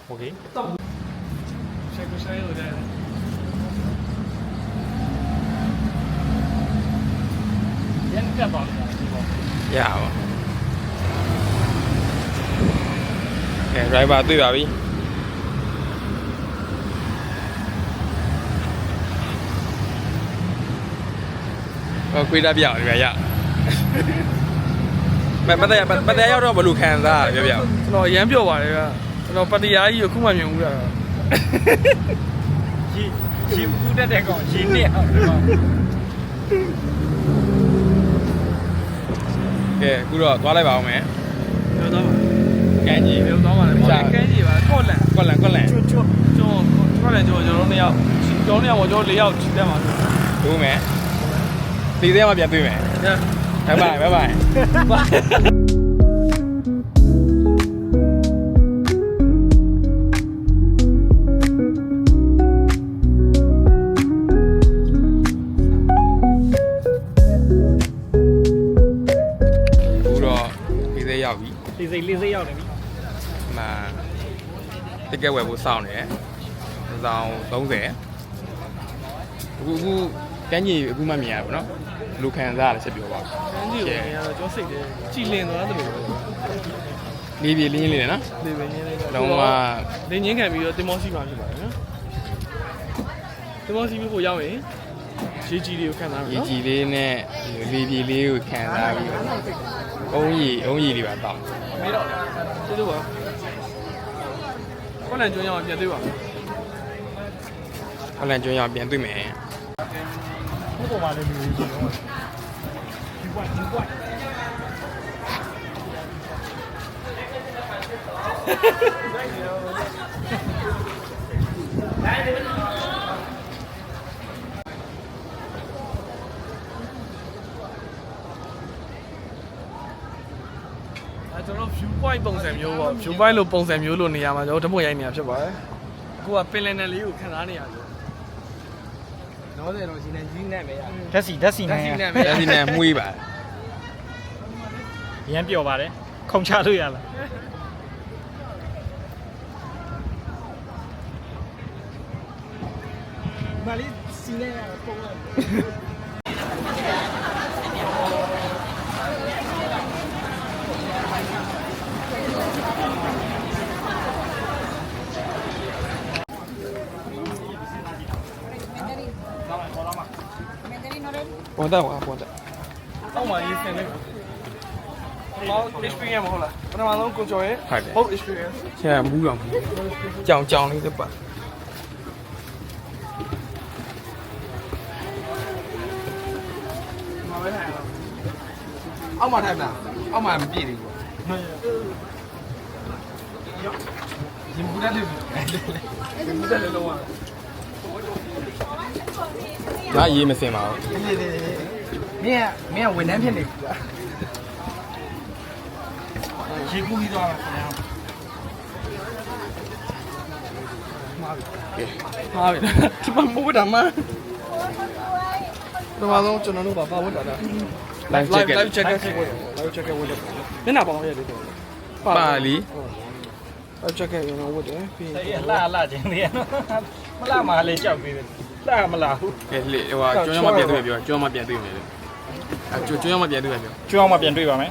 OK。ရပါကဲ driver တွေ့ပါပြီခွေးတာပြောက်ပြီဗျာရမတရားရောက်တော့ဘယ်လိုခံစားရပြောကျွန်တော်ရမ်းပြောပါတယ်ဗျာကျွန်တော်ပတရားကြီးကိုခုမှမြင်ဘူးလားရေဘူးတက်တဲ့ကောင်ရေနဲ့အောင်ကဲအခုတော့သွားလိုက်ပါအောင်မယ်ပြောသွားပါကန်းကြီးပြောသွားပါလေကန်းကြီးပါကော့လန်ကျွတ်ကျွန်တော်2ယောက်ကျွန်တော်4ယောက်ချီတက်ပါတို့မယ်ဒီသေးမှပြန်တွေ့မယ်ဘိုင်ဘိုင်လေးစိတ်ရောက်နေပြီမှာတကယ်ဝယ်ဖို့စောင့်နေတယ်ဆောင်30အခုကန်းကြီးအခုမှမြင်ရပါတော့လူခံစားရတယ်ချက်ပြောပါကန်းကြီးကိုမြင်ရတော့ကျောစိတ်တယ်ကြည်လင်သွားတယ်လို့လေးပြေလင်းလေးနဲ့နော်လေးပြေလင်းလေးတော့လင်းငင်းခံပြီးတော့တင်မောစီမှာဖြစ်ပါတယ်နော်တင်မောစီပြီးဖို့ရောက်ရင်ရေကြီးလေးကိုခံစားရမယ်နော်ရေကြီးလေးနဲ့လေးပြေလေးကိုခံစားပြီးအုံးရီလေးပါတောင်းမေးတော့ကျေးဇူးပါခေါလန်ကျွန်းရအောင်ပြန်တွေ့ပါမယ်ခေါလန်ကျွန်းရအောင်ပြန်တွေ့မယ်ဘုပေါ်မှာလည်းလူကြီးတော့ဒီကွက်ကျွန်တော် view point ပုံစံမျိုးပေါ့ view point လို့ပုံစံမျိုးလို့နေရာမှာကျွန်တော်ဓာတ်ပုံရိုက်နေတာဖြစ်ပါတယ်အခုကပင်လယ်နယ်လေးကိုခံစားနေရတယ်တော့တယ်တော့ရှင်နေကြီးနဲ့ပဲရဓာတ်စီနဲ့မှုေးပါရမ်းပျော်ပါတယ်ခုံချလို့ရလားမလေးစီနဲ့ပုံရပေါ်တော့ပေါ်တော့အောက်မှာရေးစင်နေမောက် experience မဟုတ်လားပထမဆုံးကိုကျော်ရဲ့ဟုတ် experience ဆရာမူးတော့ကြောင်လေးစပါမပဲထိုင်လားအောက်မှာထိုင်တာအောက်မှာမပြည့်သေးဘူးရင်ဘူးတယ်ရင်ဘူးတယ်လုံးဝငါရေးမစင်ပါဘူးမင်းကဝန်ထမ်းဖြစ်နေပြီလားရေကူးပြီးသွားတာခင်ဗျာမှားပြီဒီမှာမိုးတာမှာတော့ကျွန်တော်တို့ပါဝတ်တာလား live jacket ဝတ်တယ်မျက်နှာပေါင်းရတယ်တော့ပါလီlive jacket ကျွန်တော်ဝတ်တယ်ပြီးလှချင်းလေးနော်မလှမှာလေကြောက်သေးတယ်လှမလှဘူးကဲလေဟိုကျွန်းရမပြန်တွေ့ပြောကျွန်းမပြန်တွေ့မယ်ကျွန်းရမပြန်တွေ့ပြောကျွန်းအောင်မပြန်တွေ့ပါမယ်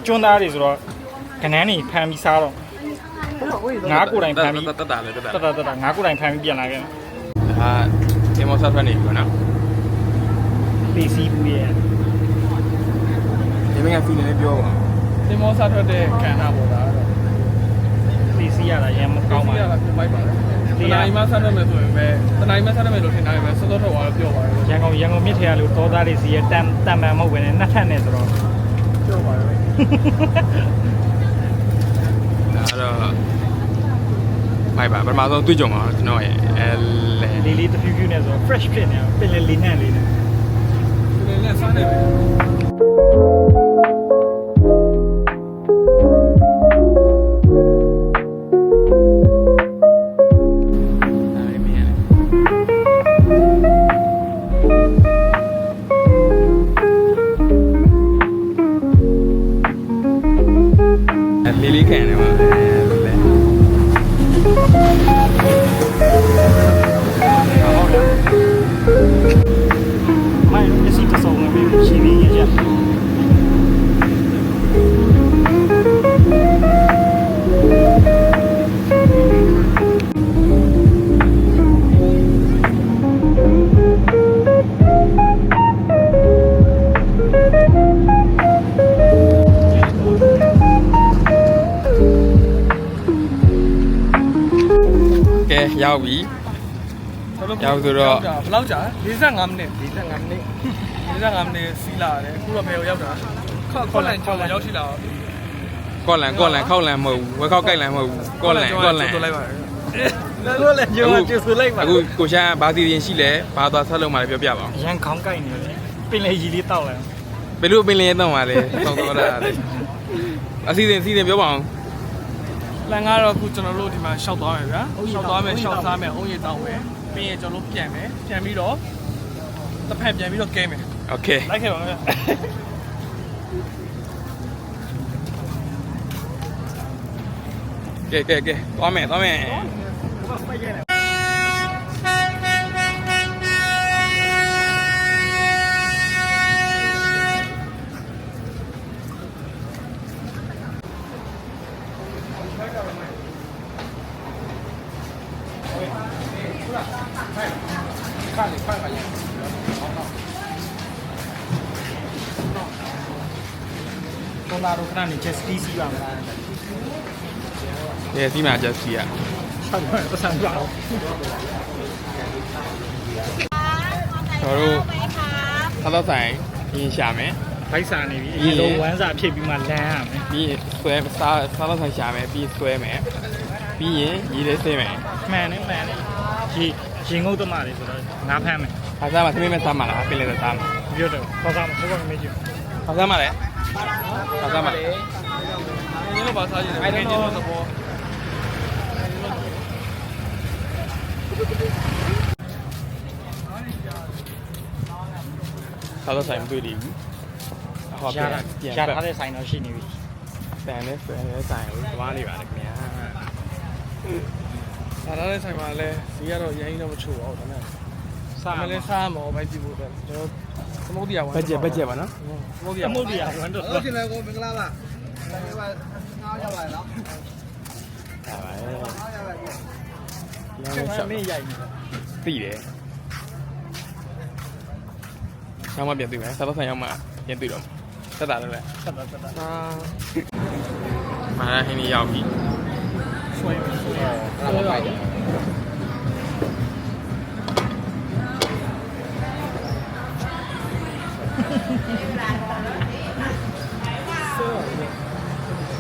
ကျွန်းသားတွေဆိုတော့ကနန်းနေဖမ်းပြီးစားတော့ငါးကိုယ်တိုင်ဖမ်းပြီးတက်တာလေတက်တာငါးကိုယ်တိုင်ဖမ်းပြီးပြန်လာခဲ့တယ်ဟာဒီမော်ဆာထွက်နေပြီနော်လေစီဘူးရဲ့ဒီမင်းကဖီလင်းလေးပြောပါဒီမောစားထွက်တဲ့ခံတာပေါ့လားလေစီရတာရမ်းမကောင်းပါဘူးရတာပြပိုက်ပါလားတနိုင်မှဆက်ရမယ်ဆိုရင်ပဲတနိုင်မှဆက်ရမယ်လို့ထင်တာပဲစောစောထွက်သွားတော့ပြောပါတော့ရန်ကုန်မြစ်ထဲကလို့တောသားတွေစီရဲ့တန်ပန်မဟုတ်ဘဲနဲ့နှစ်ထပ်နဲ့ဆိုတော့ပြောပါတော့ဒါတော့မိုက်ပါပထမဆုံးတွေ့ကြမှာကျွန်တော်ရဲ့လေးတဖြည်းဖြည်းနဲ့ဆို fresh ဖြစ်နေပင်လေလေးနဲ့လေးနဲ့ပင်လေနဲ့စားနေပဲ လေးခံတယ်မှာလဲမိုင်းပစ္စည်းတစ်စုံပဲရှိနေရကြကဲရောက်ပြီရောက်ဆိုတော့ ဘယ်လောက်ကြာ45မိနစ်45မိနစ်စီးလာတယ်အခုတော့ဘယ်ကိုရောက်တာခေါက်လန်ရောက်ရှိလာတော့ ကော့လန်ခောက်လန်မဟုတ်ဘူးဝက်ခောက်ကိုက်လန်မဟုတ်ဘူးကော့လန် လိုက်ပါတယ်လို့လည်းကျော်ကျဆူလိုက်ပါ အခုကိုရှာဘာစီရင်ရှိလဲဘာသွားဆက်လုပ်မှလဲပြောပြပါဦး ရန်ခေါင်းကိုက်နေတယ်ပင်လေကြီးလေးတောက်လိုက် ဘယ်လိုပင်လင်းတော့မှလဲတောက်တော့တာလေအစီအစဉ်ပြောပါအောင် လန်ကတော့အခုကျွန်တော်တို့ဒီမှာရှောက်သွားမယ်ဗျာရှောက်သွားမယ်ရှောက်စားမယ်အုံးရည်တောင်းမယ်ပြီးရင်ကျွန်တော်တို့ပြန်မယ်ပြန်ပြီးတော့တစ်ဖက်ပြန်ပြီးတော့ကဲမယ် โอเค လိုက်ခဲ့ပါမယ်ဗျာ ကဲသွားမယ်ပေါ်လာတော့ခဏနေချက်စတီးစီးပါမလား ကဲစီးမှာချက်စီးရ ဆောက်တော့ဆန်ကြအောင် ကျွန်တော်တို့သာတော့ဆိုင်ရင်ရှာမယ် ဘိုက်စာနေပြီအရင်ဆုံးဝမ်းစာဖြစ်ပြီးမှလမ်းရမယ် ပြီးရင်ဆွဲစားတော့ဆိုင်ရှာမယ်ပြီးဆွဲမယ်ပြီးရင်ရေလေးဆေးမယ် မှန်တယ်ရင်ငုတ်တမလေးဆိုတော့ငါးဖမ်းမယ် ဘာစားမှာသမီးမဲ့စားမှာလားပင်လေးစားမှာ ပြောတော့ခေါ်စားမှာခေါ်မေးကြည့် ဘာစားမှာလဲဘာစားမှာလဲ ဒီလိုပါစားကြည့်တယ်အဲ့ဒီလိုသဘော သာတော့ဆိုင်မတွေ့သေးဘူးဟော ရ ပြန် တာ ပြန် ရထားတဲ့ဆိုင်တော့ရှိနေပြီ တန်နဲ့ဆွဲနဲ့ဆိုင်ကိုသွားနေပါတယ်ခင်ဗျာ ဒါတော့လည်းဆိုင်မှာလည်းဈေးကတော့ရိုင်းတော့မချို့ပါဘူးဒါနဲ့ စား မလဲစားမှာပဲကြည့်ဖို့ပဲကျွန်တော်သမုတ်တရားဝမ်း ဘတ်ဂျက်ပါနော် သမုတ်တ ရ ရား မုတ်တရားဝန်တော့ ဟုတ်ရှင်လည်းကိုမင်္ဂလာပါငါးရောက်ပါလား ဒါပါလေ ချက်မှမင်းရိုက်နေတယ် သိတယ်နောက်မှပြန်တွေ့မယ်သာတော့ဆိုင်ရောက်မှပြန်တွေ့တော့တက်တာလည်း တက်တာ မာရဟင်းကြီးရောက်ပြီ ဆွဲမယ် အဲ့ဒါပါပဲ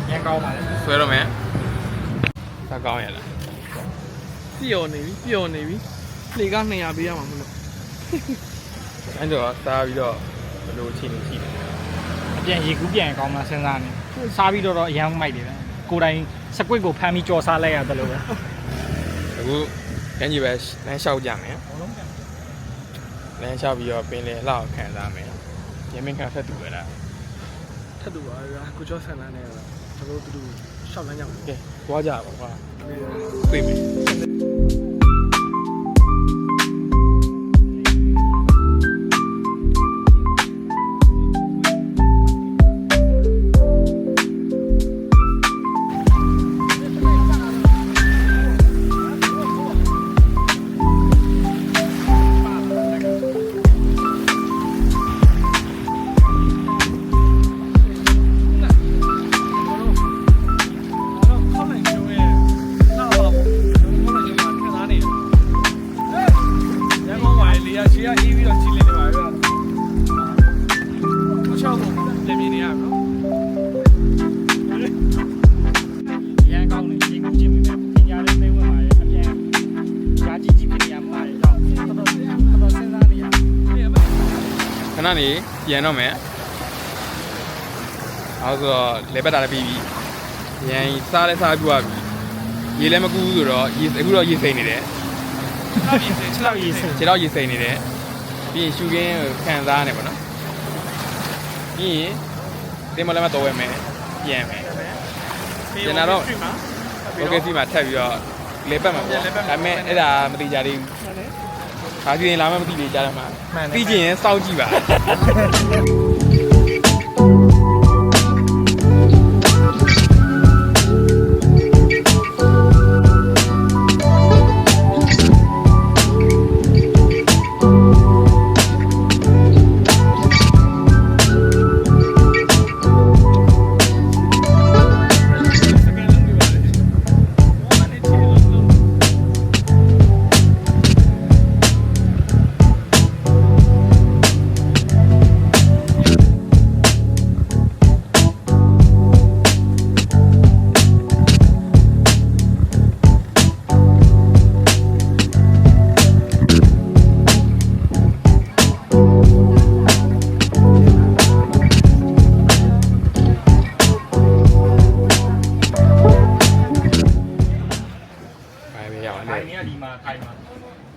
ရန်ကောင်းပါလေ ဆွဲတော့မယ်သာကောင်းရလား ပျော်နေပြီလေက200ပေးရမှာမလို့ အဲ့တော့စားပြီးတော့ဘယ်လိုအချိန်ရှိလဲ အပြန်ရေကူးပြန်ကောင်းမှစဉ်းစားနေစားပြီးတော့အရန်မိုက်တယ်ပဲကိုယ်တိုင်စကွစ်ကိုဖမ်းပြီးကြော်စားလိုက်ရတယ်လို့ပဲ အခုကန်းကြီးပဲလမ်းလျှောက်ကြမယ်လမ်းလျှောက်ပြီးတော့ပင်လေလှောက်ခံစားမယ်ရမင်းခါဖက်တူပဲလား ထပ်တူပါဗျာကိုကျော်ဆန်လာနေတော့ကျွန်တော်တို့ရှောက်လမ်းကြောင်း ကဲသွားကြပါကွာတွေ့မယ်ရန်ကောင်းတယ်ရေကူးခြင်းပဲပညာလေးသိဝင်ပါရဲ့အပြန်ယာကြီးကြီးဖြစ်နေရမှာလေတော့တော်စဉ်းစားနေရ ခဏနေပြန်တော့မယ်အဲ့ဆိုတော့လေပတ်တာလည်းပြီးပြီရန်စားလဲစားပြသွားပြီရေလည်းမကူဘူးဆိုတော့ရေအခုတော့ရေစိမ့်နေတယ် 6ရေစ ခြေတော့ရေစိမ့်နေတယ်ပြီးရင်ရှူခင်းခံစားနေပါတော့ပြီးရင်တင်မလည်းမတော်ဝဲမယ်ပြန်မယ် ကျွန်တော်တော့ okay စီမှာထပ်ပြီးတော့လေပတ်မှာပေါ့ဒါပေမဲ့အဲ့ဒါမတိကြသေးဘူး။ဘာကြည့်ရင်လာမှမသိသေးကြတယ်မှာ။သိချင်ရင်စောင့်ကြည့်ပါ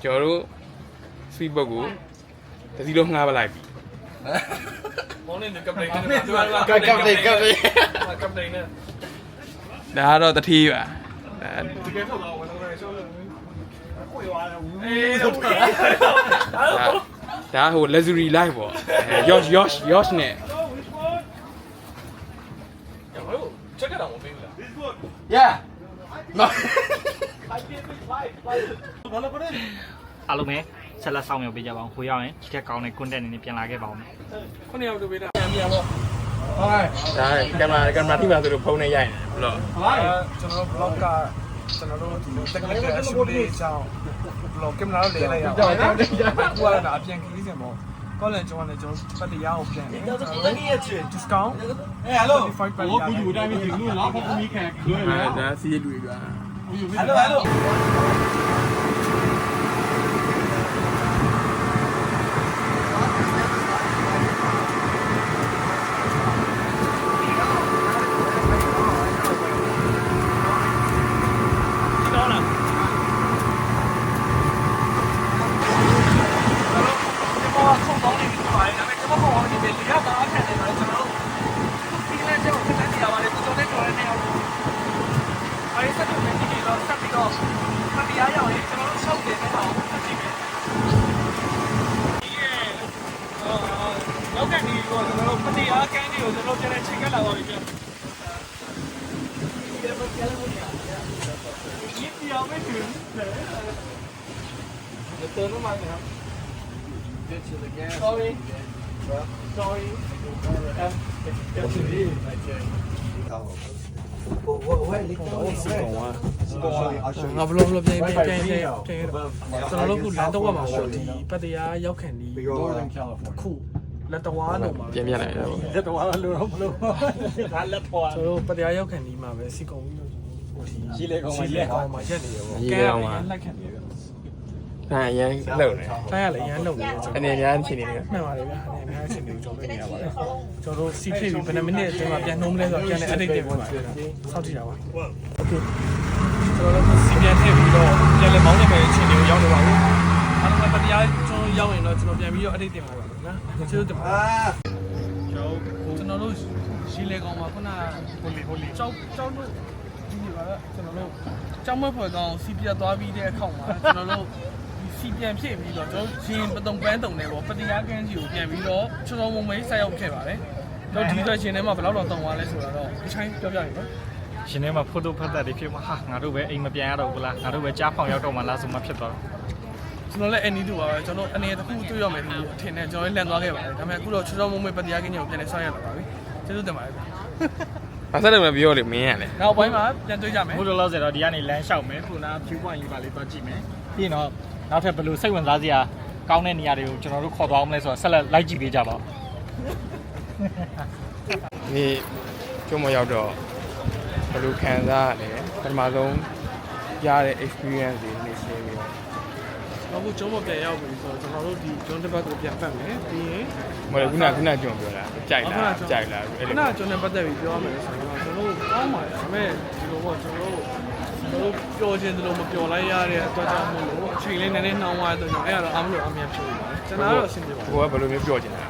ကျွန်တော်တို့ sweet box ကိုတစီလုံးငှားပလိုက်ပြီ မောင်းနေကပ်ပလိန်နဲ့ ကပ်လိန်နဲ့ ဒါကတော့တထေးပါ ဒီကဲထုတ်တော့ဝင်တော့ရှောလို့ကိုရွာတယ်အေး ဒါဟို luxury life ပေါ့ yosh နဲ့ ချက်ကတော့မပေးဘူးလား Yeah အားလုံးပဲဆက်လက်ဆောင်ရွက်ပေးကြပါအောင်ခိုးရောက်ရင်ဒီထက်ကောင်းတဲ့ content တွေနဲ့ပြန်လာခဲ့ပါဦးမယ် ခုနှစ်ယောက်တူပေးတာပြန်ပြန်ပေါ့ ဒါကင်မရာထိမှဆိုလို့ဖုန်းနဲ့ရိုက်နေဘလို့ ကျွန်တော်တို့ blog ကကျွန်တော်တို့ဒီ technical issue လေးအကြောင်း blog ကင်မရာလေးလိုက်ရအောင်အခုကတော့ဒါအပြန်ခရီးစဉ်ပေါ့ကောလန်ကျောင်းနဲ့ကျွန်တော်ပတ်တရားကိုပြန်တယ် discount 55 ပတ်တရားကိုတိုင်းပြီးလူလောက်ဖို့မိခံလွယ်တယ် ဒါစီးရလူတွေ hello လောက်ကန်ဒီကိုကျွန်တော်တို့ပတရားကန်းတွေကိုကျွန်တော်ပြန်လဲချိန်ကလာပါပြီပြန်ဒီပြောင်းမဲ့သူတော်တော်မှန်တယ် sorry sorry ငါဘလို့ပြန်ကျွန်တော်တို့ကလမ်းတော့မှာပေါ့ဒီပတ်တရားရောက်ခံဒီခုလက်တော်ဝါတော့မှာ ပြန်ပြန်လိုက်တော့ လက်တော်အားလို့တော့မလို့ဒါလက်တော် ကျွန်တော်တို့ပတ်တရားရောက်ခံဒီမှာပဲစီကုံပြီးတော့ ရှိလေကောင်းပါ စီ လေ လက်ကောင်းမှာရက်နေရောလက်ခံနေပြီ ဒါအရင်လုံနေ တိုင်းရလေရမ်းလုံနေကျွန် အနေများချင်းနေတယ် မှန်ပါတယ်ဗျာအနေနဲ့အချိန်ကြီးကျွန်တော်ပြင်နေရပါတယ်ကျွန်တော်တို့စီဖြစ်ပြီးဘယ်နှမိနစ်အတွင်းမှာပြန်နှုံးမလဲဆိုတော့ပြန်လဲ edit တင်ပါမယ်စောင့်ကြည့်ရပါ Okay ကျွန်တော်တို့စီပြန်ထည့်ပြီးတော့ပြန်လဲမောင်းနေမယ့်အချိန်တွေကိုရောက်နေပါဘူးအားလုံးပဲတရားကျွန်တော်ရောက်ရင်တော့ကျွန်တော်ပြန်ပြီးတော့ edit တင်ပါပါမယ်နော်ကျေးဇူးတင်ပါတယ်ကျွန်တော်တို့ရှီလေကောင်မှာခုနဟိုလေကြောက်လို့ဒီပါတော့ကျွန်တော်တို့ကြောက်မဖွယ်ကောင်စီပြတ်သွားပြီးတဲ့အခါမှာကျွန်တော်တို့စီပြန်ဖြစ်ပြီးတော့ကျွန်တော်ရှင်ပတုံပန်းတုံနေပေါ့ပတရားကန်းကြီးကိုပြန်ပြီးတော့ကျွန်တော်မုံမေးဆက်ရောက်ခဲ့ပါတယ်တော့ဒီအတွက်ရှင်ထဲမှာဘယ်လောက်တော့တုံသွားလဲဆိုတော့အချိုင်းပြောပြရအောင် ရှင်ထဲမှာဖိုတိုဖတ်တာတွေဖြစ်မှာဟာငါတို့ပဲအိမ်မပြန်ရတော့ဘူးလားငါတို့ပဲကြားဖောင်ရောက်တော့မှလားဆိုမှဖြစ်သွား ကျွန်တော်လည်းအန်နီတူပါပဲကျွန်တော်အနေနဲ့တစ်ခုတွေ့ရမယ်ဒီအထင်နဲ့ကျွန်တော်လည်းလန်သွားခဲ့ပါတယ်ဒါပေမဲ့အခုတော့ချောချောမုံမေးပတရားကင်းကြီးကိုပြန်လဲဆောက်ရလာပါပြီကျေးဇူးတင်ပါတယ် ဘာဆက်တယ်မပြောလေမင်းရလေ နောက်ပိုင်းမှာပြန်တွေ့ကြမယ် ဘုလိုလောက်ဆိုတော့ဒီကနေလမ်းလျှောက်မယ်ခုန view point ကြီးပါလေးသွားကြည့်မယ်ပြီးရင်တော့နောက်ထပ်ဘယ်လိုစိတ်ဝင်စားစရာကောင်းတဲ့နေရာတွေကိုကျွန်တော်တို့ခေါ်သွားအောင်လဲဆိုတော့ဆက်လက်လိုက်ကြည့်ပေးကြပါဦး ဒီကျုံမရောက်တော့ဘယ်လိုခံစားရလဲပထမဆုံးရတဲ့ experience တွေနေရှင်းပြီးတော့ အခုကျုံးမပြန်ရောက်ပြီဆိုတော့ကျွန်တော်တို့ဒီကျုံးတစ်ပတ်ကိုပြန်ပတ်မယ်ပြီးရင် မဟုတ်ခုနကျုံပြောတာကြိုက်လားအဲ့ ခုနကျုံးနဲ့ပတ်သက်ပြီးပြောရမယ်ဆိုတော့ကျွန်တော်တို့ကောင်းပါတယ်ဒါပေမဲ့ဒီလိုပေါ့ကျွန်တော်တို့ပျော်ခြင်းတို့မပျော်လိုက်ရတဲ့အတွက်ကြောင့်မို့လို့အချိန်လေးနည်းနည်းနှောင်းသွားတဲ့အတွက်ကြောင့်အဲ့ဒါတော့အားမလို့အမြင်ဖြစ်နေပါတယ်ကျွန်တော်ကတော့အဆင်ပြေပါတယ် ကိုကဘယ်လိုမျိုးပြောချင်တာ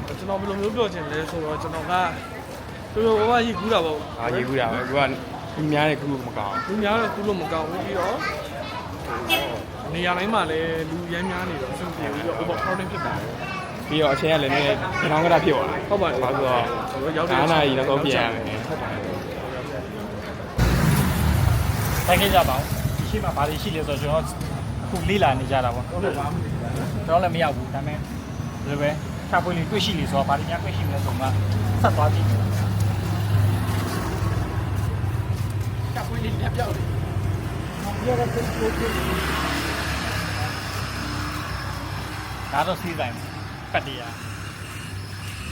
ကျွန်တော်ဘယ်လိုမျိုးပြောချင်လဲဆိုတော့ကျွန်တော်ကတော်တော်ဘာရေကူးတာပေါ့ အာရေကူးတာပဲကိုက လူများတဲ့ခုမကောင်း လူများတော့ကူးလို့မကောင်းဘူးပြီးတော့နေရာတိုင်းမှာလည်းလူရမ်းများနေတော့အဆင်ပြေပြီးတော့ overcrowding ဖြစ်ပါတယ် ပြီးတော့အချိန်ကလည်းနည်းနည်းခေါင်းကရဖြစ်သွားတယ် ဟုတ်ပါတယ် ဘာလို့ဆိုတော့9နာရီလောက်တော့ပြန်ရမယ် ဟုတ်ပါတယ် တိုင်းခဲ့ကြပါဦးရှိမှဘာတွေရှိလဲဆိုတော့ကျွန်တော်အခုလေးလာနေကြတာပေါ့ကျွန်တော်လည်းမရောက်ဘူးဒါပေမဲ့ဒီလိုပဲချပွေးလေးတွေ့ရှိလေဆိုတော့ဘာတွေများတွေ့ရှိမလဲဆိုမှဆက်သွားကြည့်ချပွေးလေးပြပြောက်တယ်ဒါတော့စီးဆိုင်ပတ်တရား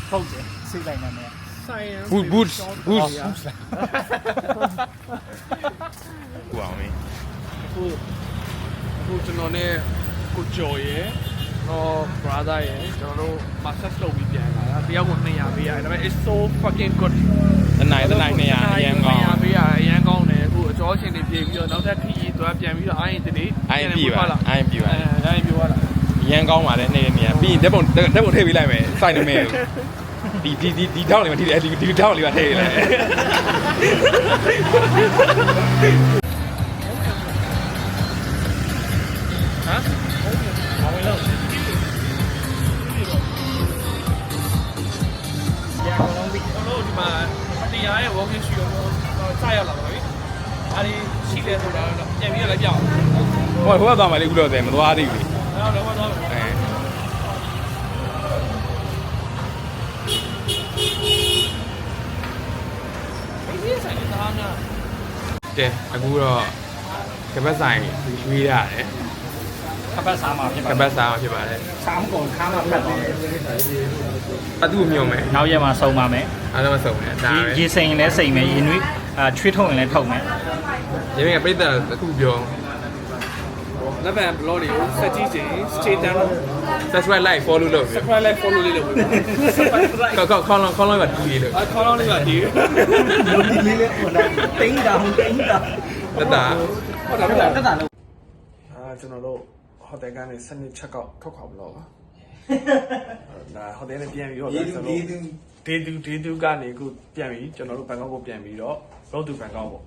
ဟုတ်တယ်စီးဆိုင်နာမည် ဆိုင်ရန် ဘူးဘူးဘူး ဟုတ် ဟိုအောင်မင်း အခုကျွန်တော်နဲ့ကိုကျော်ရယ်တော့ brother ရယ်ကျွန်တော်တို့ master လုပ်ပြီးပြန်လာတာတယောက်ကို200ပေးရတယ်ဒါပေမဲ့ it's so fucking good တနိုင်200အရန်ကောင်း 200ပေးရတယ်အရန်ကောင်းတယ်အခုအကျော်ချင်းတွေပြေးပြီးတော့နောက်ထပ်ခီးကြီးသွားပြန်ပြီးတော့ IN တည်း IN ပြပါ IN ပြပါ IN ပြောရတာ အရန်ကောင်းပါတယ်နေ့နေ့ပြီးရင်ဓာတ်ပုံထည့်ပေးလိုက်မယ်စိုက်နေမယ်ဒီထောက်လေးမှာဒီထောက်လေးမှာထည့်လိုက် ဟမ် ဘာဝင်လို့ရအောင်လုံးပြီး ကျွန်တော်တို့ဒီမှာတရားရဲ့ walking shoe တော့စရောက်လာပါပြီအားဒီရှိလဲဆိုတာတော့ပြန်ပြီးတော့လည်းကြောက် ဟိုကသွားမှလေခုတော့တယ်မသွားသေးဘူး အဲ့တော့တော့ အဲ ဒီဆိုင်ကသားများ ကဲအခုတော့ကပတ်ဆိုင်ရွေးရတယ် ခပတ်စားမှာဖြစ်ပါ ကပတ်စားမှာဖြစ်ပါတယ် စားမကုန်ခါမှာဖတ်သွားတယ် အတူမြုံမယ် နောက်ရက်မှာစုံပါမယ် အားလုံးစုံတယ်ဒါပဲ ရေစိန်လည်းစိန်မယ်ရေနွေးချွေးထုံရင်လည်းထုံမယ် ရေမင်းကပြိတ္တာအခုပြော လက်ဗန် blog တွေကိုဆက်ကြည့်ခြင်း stay down subscribe like follow လုပ်ပြီ subscribe like follow လေးလုပ်ပေးပါ ခေါင်းလုံးပါတီးလို့ ခေါင်းလေးပါဒီ ဒီလေးလေးပေါ်လာတင်းတောင်လက်တာ ဟုတ်တယ်ဟုတ်တယ် တက်တာလို့ ကျွန်တော်တို့ဟိုတယ်ကနေစနစ်ချက်ကောက်ထွက်ခွာမလို့ပါဒါဟိုတယ်နဲ့ပြန်ပြီးတော့ကျွန်တော်ဒေတူကနေအခုပြန်ပြီးကျွန်တော်တို့ဘန်ကောက်ကိုပြန်ပြီးတော့ road to ဘန်ကောက်ပေါ့